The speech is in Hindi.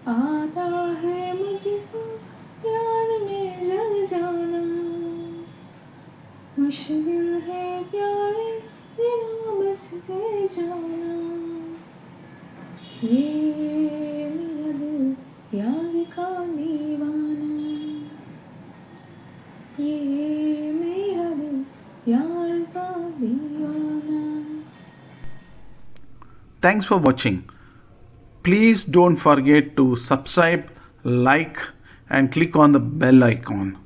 आता है मुझको प्यार में जल जाना, मुश्किल है प्यारे तेरा बच के जाना। ये मेरा दिल प्यार का दीवाना, ये मेरा दिल प्यार का दीवाना। Thanks for watching. Please don't forget to subscribe, like, and click on the bell icon.